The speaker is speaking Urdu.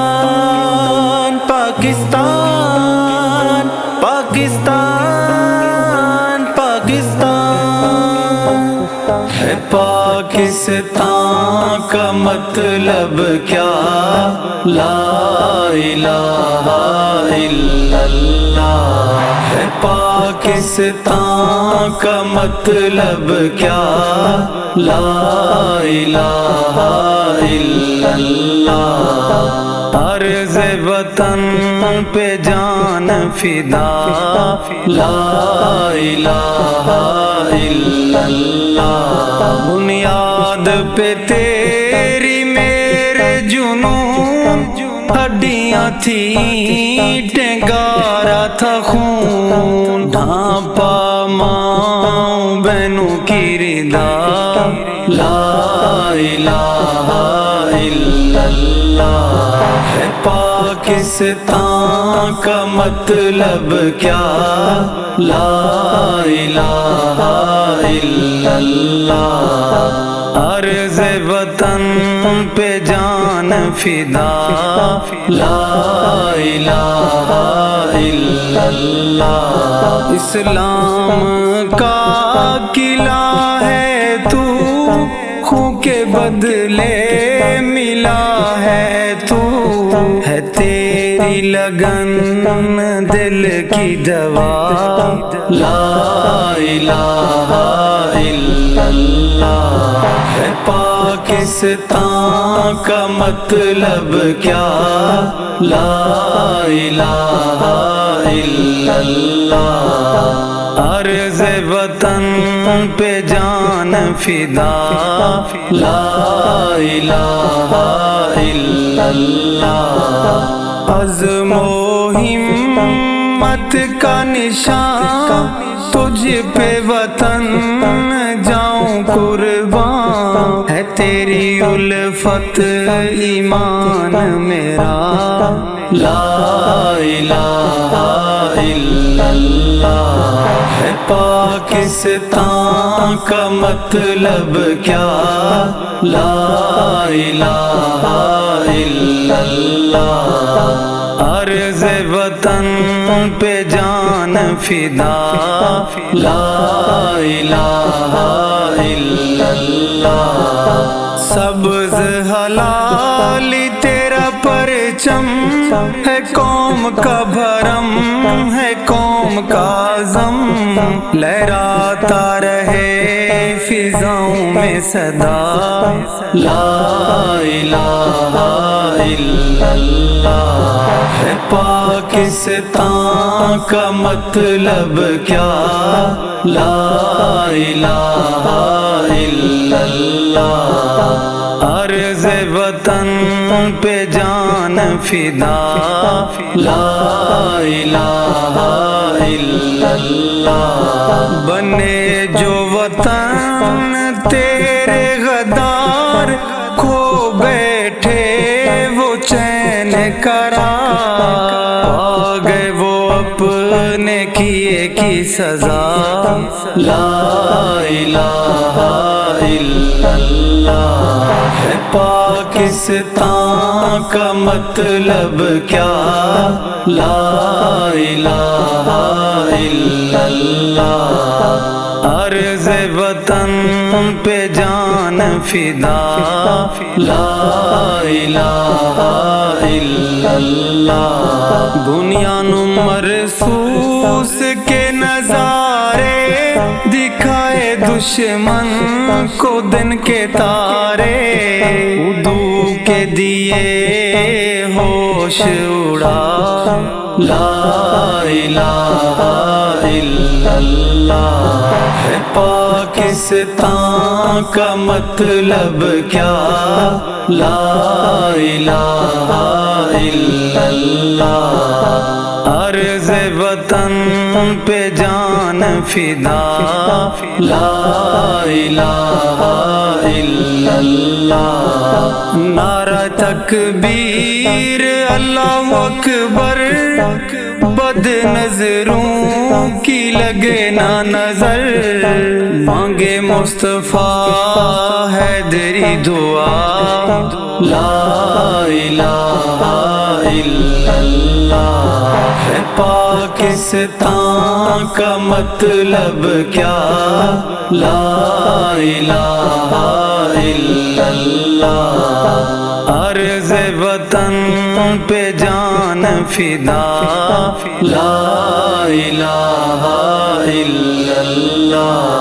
پاکستان پاکستان پاکستان پاکستان ہے پاکستان کا مطلب کیا؟ لا الہ الا اللہ ہے پاکستان کا مطلب کیا؟ لا الہ الا اللہ عرض وطن پہ جان فدا لا الہ الا اللہ بنیاد پہ تیری میرے جنون ہڈیاں تھیں ٹنگارا تھا خون ڈھانپا ماں بہنوں کی ردا لا الہ الا اللہ ہے پاکستان کا مطلب کیا؟ لا الہ الا اللہ عرض وطن پہ جان فدا لا الہ الا اللہ اسلام کا قلعہ ہے تو خون کے بدلے ملا ہے تو ہے تیری لگن دل کی دوا لا الہ الا اللہ ہے پاکستان کا مطلب کیا؟ لا الہ الا اللہ عرض وطن پہ جان فدا لا الہ الا اللہ عزم و ہمت کا نشان تجھ پہ وطن جاؤں قربان ہے تیری الفت ایمان میرا لا الہ الا اللہ ہے پاکستان کا مطلب کیا؟ لا الہ الا اللہ عرض وطن پہ جان فدا لا الہ الا اللہ سبز حلال تیرا پرچم ہے قوم کا بھرم ہے قوم کا عزم لہراتا رہے فضاؤں میں صدا لا الہ الا اللہ ہے پاکستان کا مطلب کیا؟ لا الہ الا اللہ عرض وطن پہ جان فدا لا الہ الا اللہ بنے جو وطن تیرے غدار کھو بیٹھے وہ چین قرار آ گئے وہ اپنے کیے کی سزا لا الہ الا اللہ ہے پاکستان کا مطلب کیا؟ لا الہ الا اللہ عرض وطن پہ جان فدا لا الہ الا اللہ دنیا نو مرسوس کے نظارے دکھائے دشمن کو دن کے تارے اردو کے دیے ہوش اڑا لا الہ الا اللہ ہے پاکستان کا مطلب کیا؟ لا الہ الا اللہ عرض وطن پہ جان فدا لا الہ الا اللہ نعرہ تکبیر اللہ اکبر بد نظروں کی لگے نہ نظر، مانگے مصطفیٰ حیدری دعا، لا الہ الا اللہ ہے پاکستان کا مطلب کیا، لا الہ الا اللہ، عرض وطن پہ جان فدا، لا الہ الا اللہ۔